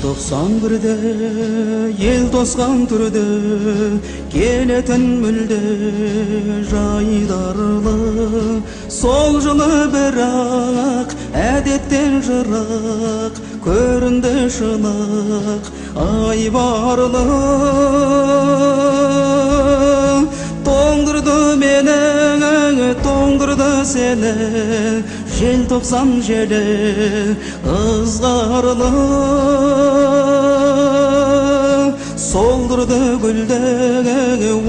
91'de ел тосқан түрде келетін мүлде жайдарлы сол жылы бірақ әдеттен жырақ көрінді шылық айбарлы тоңдырды мені тоңдырды сені желтоқсан желі ызғарлы солдырды гүлді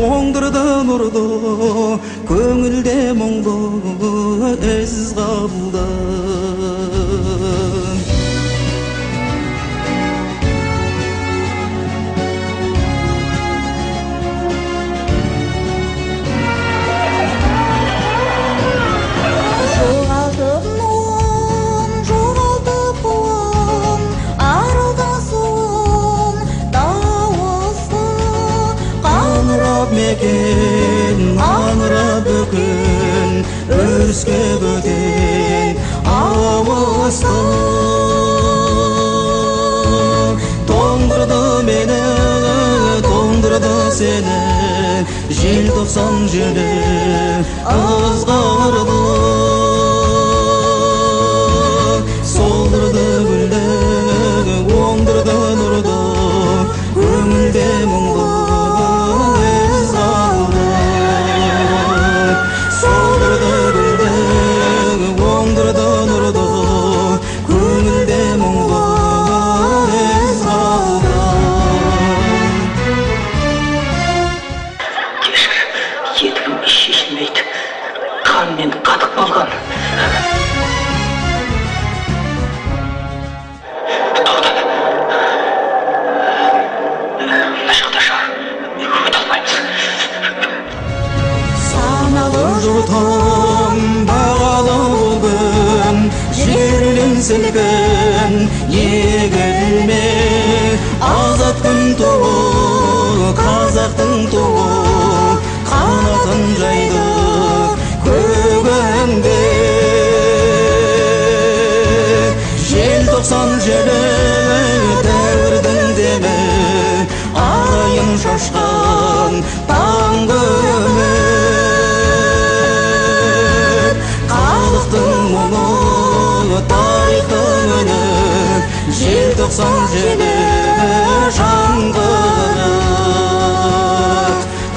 оңдырды нұрды көңілде мұңды із қалды аңырап бүкін өріске бөтен ауысты тоңдырды мені тоңдырды сені желтоқсан желі ызғарлы солдырды гүлді оңдырды нұрды көңілде мұңды шешілмейді қанмен қатық болған тоқта мына жақта шығар өте алмаймыз саналы жұртым бағалы бүгін жерінен сілкін егілме азат күн туы қазақтың туы қанатын жайды көгінде желтоқсан желі дәуірдің демі айын шашқан таңғы үміт халықтың мұңы тарихтың үні желтоқсан желі жаңғырық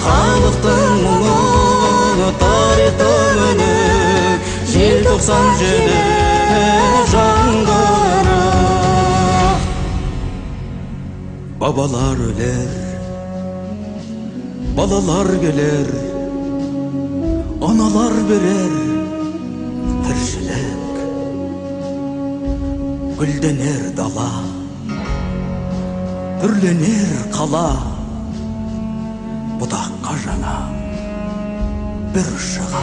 халықтың мұңы тарихтың үні желтоқсан желі жаңғырық бабалар өлер балалар келер аналар берер тіршілік гүлденер дала түрленер қала бұдаққа жаңа бір шыға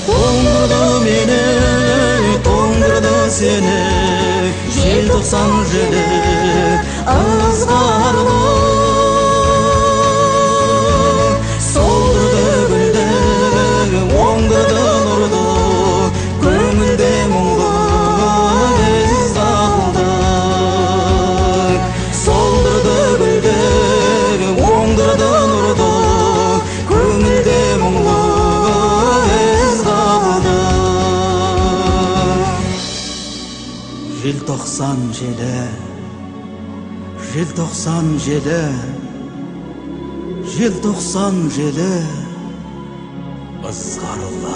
тоңдырды мені тоңдырды сені желтоқсан желі ызғарлы солдырды гүлді оңдырды нұрды көңілде мұңды із қалды солдырды гүлді оңдырды нұрды көңілде мұңды із қалды желтоқсан желі желтоқсан желі желтоқсан желі ызғарлы